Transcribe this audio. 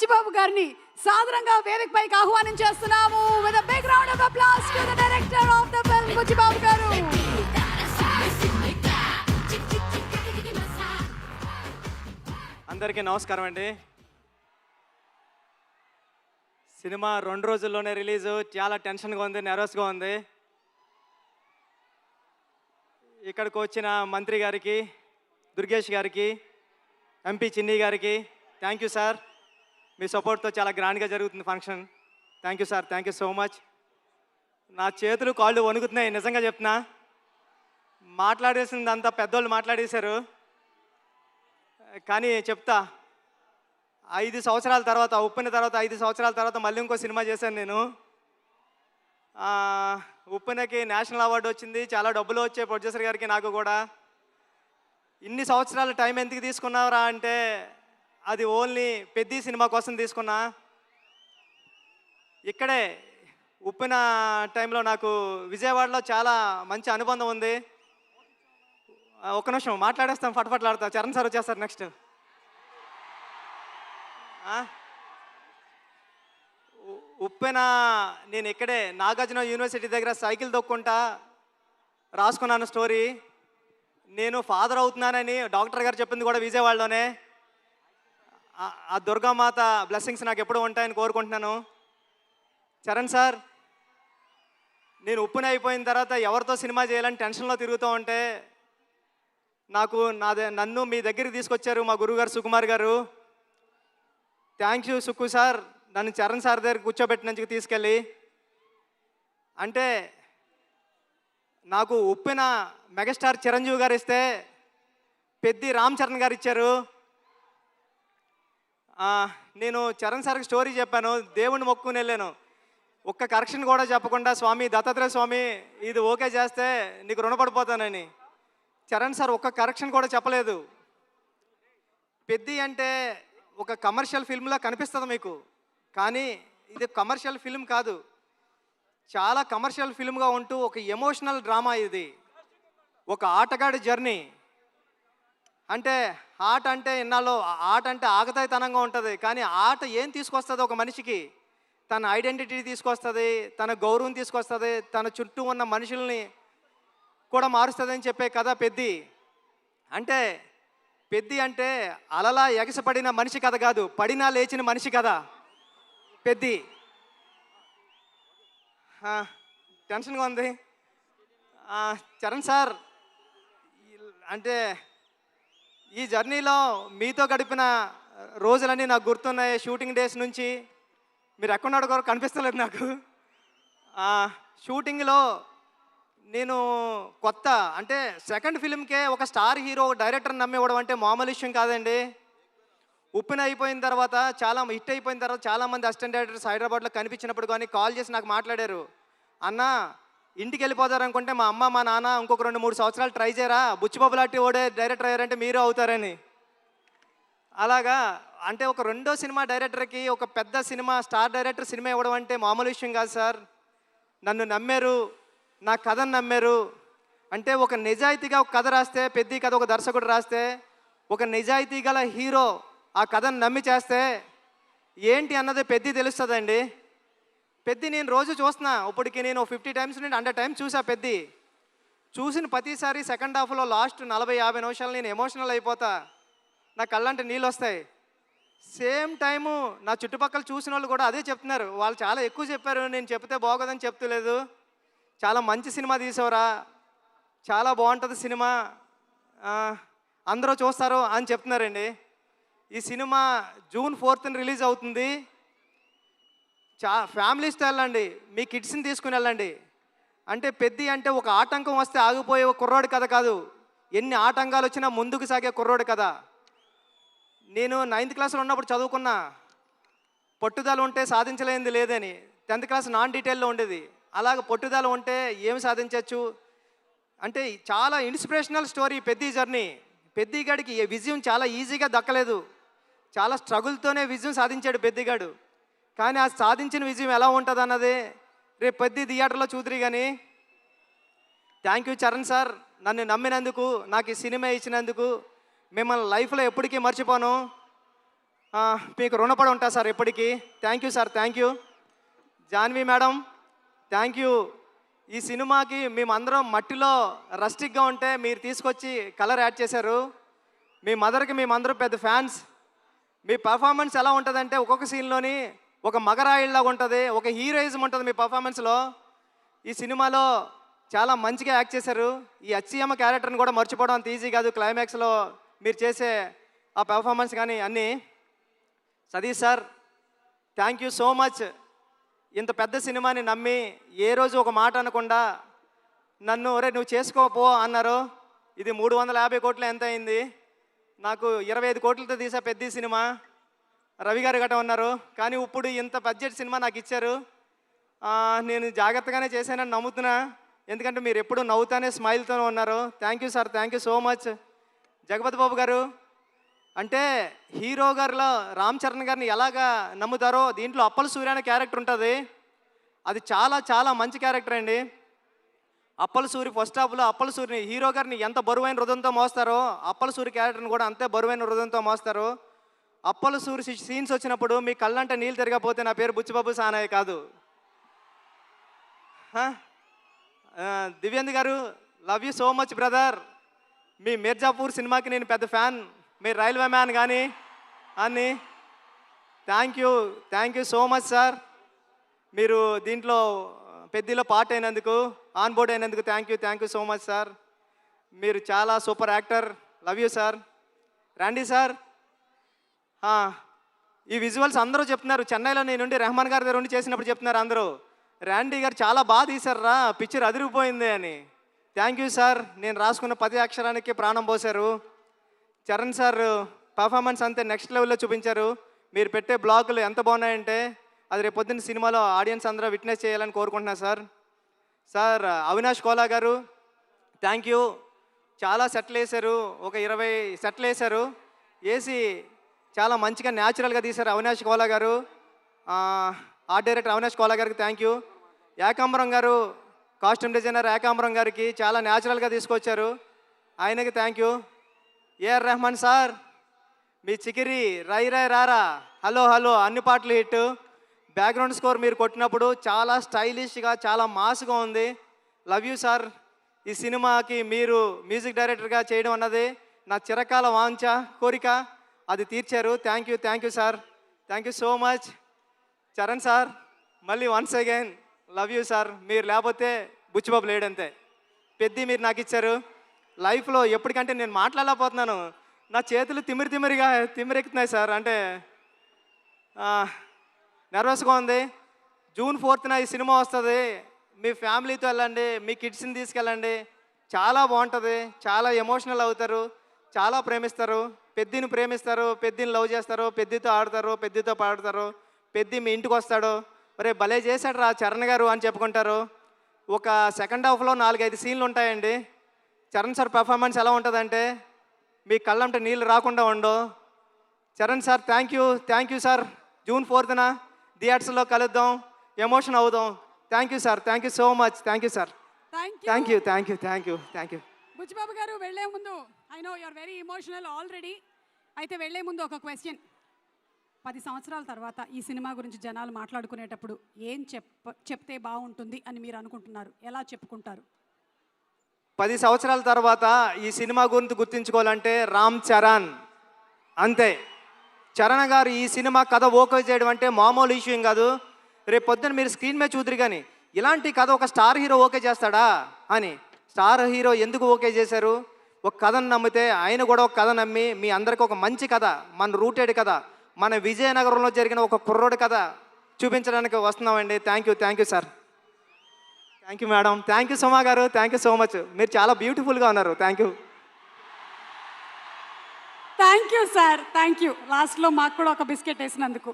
బుచ్చిబాబు గారిని సాదరంగా వేదికపైకి ఆహ్వానం చేస్తున్నాము. With a big round of applause to the director of the film Buchi Babu గారు. అందరికీ నమస్కారం అండి. సినిమా 2 రోజుల్లోనే రిలీజు. చాలా టెన్షన్గా ఉంది, నెర్వస్గా ఉంది. ఇక్కడికి వచ్చిన మంత్రి గారికి, దుర్గేష్ గారికి, ఎంపీ చిన్ని గారికి థ్యాంక్ యూ సార్. మీ సపోర్ట్తో చాలా గ్రాండ్గా జరుగుతుంది function. Thank you sir, thank you so much. నా చేతులు కాళ్ళు వణుకుతున్నాయి, నిజంగా చెప్తున్నా. మాట్లాడేసిందంతా పెద్దోళ్ళు మాట్లాడేశారు. కానీ చెప్తా, 5 సంవత్సరాల తర్వాత, ఉప్పిన తర్వాత 5 సంవత్సరాల తర్వాత మళ్ళీ ఇంకో సినిమా చేశాను నేను. ఉప్పినకి నేషనల్ అవార్డు వచ్చింది, చాలా డబ్బులు వచ్చాయి ప్రొడ్యూసర్ గారికి, నాకు కూడా. ఇన్ని సంవత్సరాల టైం ఎందుకు తీసుకున్నారా అంటే అది ఓన్లీ పెద్ద సినిమా కోసం తీసుకున్నా. ఇక్కడే ఉప్పిన టైంలో నాకు విజయవాడలో చాలా మంచి అనుబంధం ఉంది. ఒక్క నిమిషం మాట్లాడేస్తాం, ఫటఫట్లాడతా. చరణ్ సార్ వచ్చేస్తారు నెక్స్ట్. ఉప్పెన నేను ఇక్కడే నాగార్జున యూనివర్సిటీ దగ్గర సైకిల్ తొక్కుంటా రాసుకున్నాను స్టోరీ. నేను ఫాదర్ అవుతున్నానని డాక్టర్ గారు చెప్పింది కూడా విజయవాడలోనే. ఆ దుర్గామాత బ్లెస్సింగ్స్ నాకు ఎప్పుడూ ఉంటాయని కోరుకుంటున్నాను. చరణ్ సార్, నేను ఉప్పెన అయిపోయిన తర్వాత ఎవరితో సినిమా చేయాలని టెన్షన్లో తిరుగుతూ ఉంటే నన్ను మీ దగ్గరికి తీసుకొచ్చారు మా గురువుగారు సుకుమార్ గారు. థ్యాంక్ యూ సుక్కు సార్, నన్ను చరణ్ సార్ దగ్గర కూర్చోబెట్టినందుకు తీసుకెళ్ళి. అంటే నాకు ఉప్పిన మెగాస్టార్ చిరంజీవి గారు ఇస్తే పెద్ది రామ్ చరణ్ గారు ఇచ్చారు. నేను చరణ్ సార్కి స్టోరీ చెప్పాను, దేవుణ్ణి మొక్కుని వెళ్ళాను. ఒక్క కరెక్షన్ కూడా చెప్పకుండా, స్వామి దత్తాత్రేయ స్వామి ఇది ఓకే చేస్తే నీకు రుణపడిపోతానని. చరణ్ సార్ ఒక్క కరెక్షన్ కూడా చెప్పలేదు. పెద్ది అంటే ఒక కమర్షియల్ ఫిల్మ్లా కనిపిస్తుంది మీకు, కానీ ఇది కమర్షియల్ ఫిల్మ్ కాదు. చాలా కమర్షియల్ ఫిల్మ్గా ఉంటూ ఒక ఎమోషనల్ డ్రామా ఇది. ఒక ఆటగాడి జర్నీ. అంటే ఆట అంటే ఇన్నాళ్ళు ఆట అంటే ఆగతాయితనంగా ఉంటుంది, కానీ ఆట ఏం తీసుకొస్తుంది ఒక మనిషికి? తన ఐడెంటిటీ తీసుకొస్తుంది, తన గౌరవం తీసుకొస్తుంది, తన చుట్టూ ఉన్న మనుషుల్ని కూడా మారుస్తుందని చెప్పే కథ పెద్ది. అంటే పెద్ది అంటే అలలా ఎగసపడిన మనిషి కథ కాదు, పడినా లేచిన మనిషి కథ పెద్ది. టెన్షన్గా ఉంది. చరణ్ సార్, అంటే ఈ జర్నీలో మీతో గడిపిన రోజులన్నీ నాకు గుర్తున్నాయి. షూటింగ్ డేస్ నుంచి మీరు ఎక్కడున్నాడో కూడా కనిపిస్తలేదు నాకు. షూటింగ్లో నేను కొత్త, అంటే సెకండ్ ఫిల్మ్కే ఒక స్టార్ హీరో డైరెక్టర్ నమ్మివ్వడం అంటే మామూలు విషయం కాదండి. ఉప్పిన అయిపోయిన తర్వాత, చాలా హిట్ అయిపోయిన తర్వాత చాలామంది అసిస్టెంట్ డైరెక్టర్స్ హైదరాబాద్లో కనిపించినప్పుడు కానీ కాల్ చేసి నాకు మాట్లాడారు, అన్న ఇంటికి వెళ్ళిపోతారనుకుంటే మా అమ్మ మా నాన్న ఇంకొక 2-3 సంవత్సరాలు ట్రై చేయరా, బుచ్చిబాబు లాంటి ఓడే డైరెక్టర్ అయ్యారంటే మీరు అవుతారని. అలాగా అంటే ఒక రెండో సినిమా డైరెక్టర్కి ఒక పెద్ద సినిమా స్టార్ డైరెక్టర్ సినిమా ఇవ్వడం అంటే మామూలు విషయం కాదు సార్. నన్ను నమ్మారు, నా కథను నమ్మారు. అంటే ఒక నిజాయితీగా ఒక కథ రాస్తే, పెద్ద కథ ఒక దర్శకుడు రాస్తే, ఒక నిజాయితీ గల హీరో ఆ కథను నమ్మి చేస్తే ఏంటి అన్నది పెద్ద తెలుస్తుందండి. పెద్ద నేను రోజు చూస్తున్నా, ఇప్పటికి నేను 50 టైమ్స్ నుండి 100 టైమ్స్ చూసా. పెద్ద చూసిన ప్రతిసారి సెకండ్ హాఫ్లో లాస్ట్ 40-50 నిమిషాలు నేను ఎమోషనల్ అయిపోతా, నా కళ్ళంటే నీళ్ళు వస్తాయి. సేమ్ టైము నా చుట్టుపక్కల చూసిన వాళ్ళు కూడా అదే చెప్తున్నారు. వాళ్ళు చాలా ఎక్కువ చెప్పారు, నేను చెప్తే బాగోదని చెప్తలేదు. చాలా మంచి సినిమా తీసావురా, చాలా బాగుంటుంది సినిమా, అందరూ చూస్తారు అని చెప్తున్నారండి. ఈ సినిమా June 4th రిలీజ్ అవుతుంది. ఫ్యామిలీస్తో వెళ్ళండి, మీ కిడ్స్ని తీసుకుని వెళ్ళండి. అంటే పెద్ద అంటే ఒక ఆటంకం వస్తే ఆగిపోయే ఒక కుర్రోడి కథ కాదు, ఎన్ని ఆటంకాలు వచ్చినా ముందుకు సాగే కుర్రోడి కథ. నేను 9th క్లాస్లో ఉన్నప్పుడు చదువుకున్నా, పట్టుదల ఉంటే సాధించలేనిది లేదని. 10th క్లాస్ నాన్ డీటెయిల్లో ఉండేది. అలాగ పట్టుదల ఉంటే ఏమి సాధించవచ్చు అంటే చాలా ఇన్స్పిరేషనల్ స్టోరీ పెద్ద జర్నీ. పెద్దిగాడికి విజయం చాలా ఈజీగా దక్కలేదు, చాలా స్ట్రగుల్తోనే విజయం సాధించాడు పెద్దిగాడు. కానీ ఆ సాధించిన విజయం ఎలా ఉంటుంది అన్నది రేపు పెద్ద థియేటర్లో చూద్దరు. కానీ థ్యాంక్ యూ చరణ్ సార్, నన్ను నమ్మినందుకు, నాకు ఈ సినిమా ఇచ్చినందుకు. మిమ్మల్ని లైఫ్లో ఎప్పటికీ మర్చిపోను. మీకు రుణపడి ఉంటా సార్ ఎప్పటికీ. Thank you sir, thank you. Janhvi madam, thank you. ఈ సినిమాకి మేమందరం మట్టిలో రస్టిక్గా ఉంటే మీరు తీసుకొచ్చి కలర్ యాడ్ చేశారు. మీ మదర్కి మేమందరం పెద్ద ఫ్యాన్స్. మీ పర్ఫార్మెన్స్ ఎలా ఉంటుందంటే ఒక్కొక్క సీన్లోని ఒక మగరాయిల్లాగా ఉంటుంది, ఒక హీరోయిజం ఉంటుంది మీ పర్ఫార్మెన్స్లో. ఈ సినిమాలో చాలా మంచిగా యాక్ట్ చేశారు. ఈ అచ్చియమ్మ క్యారెక్టర్ని కూడా మర్చిపోవడం అంత ఈజీ కాదు. క్లైమాక్స్లో మీరు చేసే ఆ పెర్ఫార్మెన్స్ కానీ అన్నీ. Satish sir, thank you so much. ఇంత పెద్ద సినిమాని నమ్మి ఏ రోజు ఒక మాట అనకుండా నన్ను ఒరే నువ్వు చేసుకోపో అన్నారు. ఇది 350 కోట్లు ఎంత అయింది, నాకు 25 కోట్లతో తీసా పెద్ద సినిమా. రవి గారు గట్ట ఉన్నారు, కానీ ఇప్పుడు ఇంత బడ్జెట్ సినిమా నాకు ఇచ్చారు. నేను జాగ్రత్తగానే చేశానని నమ్ముతున్నా, ఎందుకంటే మీరు ఎప్పుడు నవ్వుతానే స్మైల్తోనే ఉన్నారు. Thank you sir, thank you so much. Jagapathi Babu గారు, అంటే హీరో గారిలో రామ్ చరణ్ గారిని ఎలాగా నమ్ముతారో దీంట్లో అప్పల సూర్య అనే క్యారెక్టర్ ఉంటుంది. అది చాలా చాలా మంచి క్యారెక్టర్ అండి. అప్పల సూరి ఫస్ట్ హాఫ్లో అప్పల సూరిని హీరో గారిని ఎంత బరువైన హృదయంతో మోస్తారో అప్పల సూరి క్యారెక్టర్ని కూడా అంతే బరువైన హృదయంతో మోస్తారు. అప్పల సూరి సీన్స్ వచ్చినప్పుడు మీ కళ్ళంటే నీళ్ళు తిరగకపోతే నా పేరు బుచ్చిబాబు సానాయ్ కాదు. దివ్యంద్ గారు, love you so much brother. మీ మిర్జాపూర్ సినిమాకి నేను పెద్ద ఫ్యాన్. మీరు రైల్వే మ్యాన్ కానీ అని. Thank you so much sir. మీరు దీంట్లో పెద్దలో పార్ట్ అయినందుకు, ఆన్ బోర్డ్ అయినందుకు thank you so much sir. మీరు చాలా super actor. Love you sir. రండి సార్. ఈ విజువల్స్ అందరూ చెప్తున్నారు. చెన్నైలో నేనుండి రెహమాన్ గారి దగ్గర ఉండి చేసినప్పుడు చెప్తున్నారు అందరూ, ర్యాండీ గారు చాలా బాగా తీశారా, పిక్చర్ అదిరిపోయింది అని. Thank you sir. నేను రాసుకున్న 10 అక్షరానికి ప్రాణం పోశారు. చరణ్ సార్ పర్ఫార్మెన్స్ అంతే నెక్స్ట్ లెవెల్లో చూపించారు. మీరు పెట్టే బ్లాగులు ఎంత బాగున్నాయంటే అది రేపు పొద్దున్న సినిమాలో ఆడియన్స్ అందరూ విట్నెస్ చేయాలని కోరుకుంటున్నా సార్. సార్ అవినాష్ కోలా గారు, థ్యాంక్ యూ. చాలా సెట్లు వేశారు, ఒక 20 సెట్లు వేశారు. వేసి చాలా మంచిగా న్యాచురల్గా తీశారు అవినాష్ కోలా గారు. ఆర్ట్ డైరెక్టర్ అవినాష్ కోలా గారికి థ్యాంక్ యూ. ఏకాంబరం గారు, కాస్ట్యూమ్ డిజైనర్ ఏకాంబరం గారికి చాలా న్యాచురల్గా తీసుకొచ్చారు, ఆయనకి thank you. A R Rahman sir, మీ చికిరి రై రై రారా హలో హలో అన్ని పాటలు హిట్. బ్యాక్గ్రౌండ్ స్కోర్ మీరు కొట్టినప్పుడు చాలా స్టైలిష్గా చాలా మాస్గా ఉంది. Love you sir. ఈ సినిమాకి మీరు మ్యూజిక్ డైరెక్టర్గా చేయడం అన్నది నా చిరకాల వాంఛ కోరిక, అది తీర్చారు. Thank you sir. Thank you so much. Charan sir, మళ్ళీ once again love you sir. మీరు లేకపోతే బుచ్చిబాబు లేడంతే. పెద్ద మీరు నాకు ఇచ్చారు. లైఫ్లో ఎప్పటికంటే నేను మాట్లాడలేకపోతున్నాను, నా చేతులు తిమ్మిరెక్కుతున్నాయి సార్. అంటే నర్వస్గా ఉంది. జూన్ 4th ఈ సినిమా వస్తుంది. మీ ఫ్యామిలీతో వెళ్ళండి, మీ కిడ్స్ని తీసుకెళ్ళండి, చాలా బాగుంటుంది. చాలా ఎమోషనల్ అవుతారు, చాలా ప్రేమిస్తారు. పెద్దిని ప్రేమిస్తారు, పెద్దిని లవ్ చేస్తారు, పెద్దితో ఆడతారు, పెద్దితో పాడతారు. పెద్ది మీ ఇంటికి వస్తాడు, ఒరే భలే చేశాడు రా చరణ్ గారు అని చెప్పుకుంటారు. ఒక సెకండ్ హాఫ్లో 4-5 సీన్లు ఉంటాయండి. చరణ్ సార్ పర్ఫార్మెన్స్ ఎలా ఉంటుందంటే మీ కళ్ళంటే నీళ్ళు రాకుండా ఉండవు. Charan sir thank you sir. June 4th థియేటర్స్లో కలుద్దాం, ఎమోషన్ అవుదాం. Thank you sir. Thank you so much. Thank you sir. Thank you. Buchi Babu గారు వెళ్లే ముందు, I know you are very emotional already. అయితే వెళ్లే ముందు ఒక క్వశ్చన్. 10 సంవత్సరాల తర్వాత ఈ సినిమా గురించి జనాలు మాట్లాడుకునేటప్పుడు ఏం చెప్తే బాగుంటుంది అని మీరు అనుకుంటున్నారు? ఎలా చెప్పుకుంటారు? 10 సంవత్సరాల తర్వాత ఈ సినిమా గురించి గుర్తించుకోవాలంటే రామ్ చరణ్ అంతే. చరణ్ గారు ఈ సినిమా కథ ఓకే చేయడం అంటే మామూలు ఇష్యూ కాదు. రేపు పొద్దున్న మీరు స్క్రీన్ మీద చూద్దరు కానీ ఇలాంటి కథ ఒక స్టార్ హీరో ఓకే చేస్తాడా అని. స్టార్ హీరో ఎందుకు ఓకే చేశారు? ఒక కథను నమ్మితే ఆయన కూడా ఒక కథ నమ్మి మీ అందరికీ ఒక మంచి కథ, మన రూటెడ్ కథ, మన విజయనగరంలో జరిగిన ఒక కుర్రోడి కథ చూపించడానికి వస్తున్నామండి. Thank you sir. Thank you madam. Thank you Suma గారు. Thank you so much. మీరు చాలా బ్యూటిఫుల్గా ఉన్నారు. Thank you sir. Thank you. లాస్ట్లో మాకు కూడా ఒక బిస్కెట్ వేసినందుకు.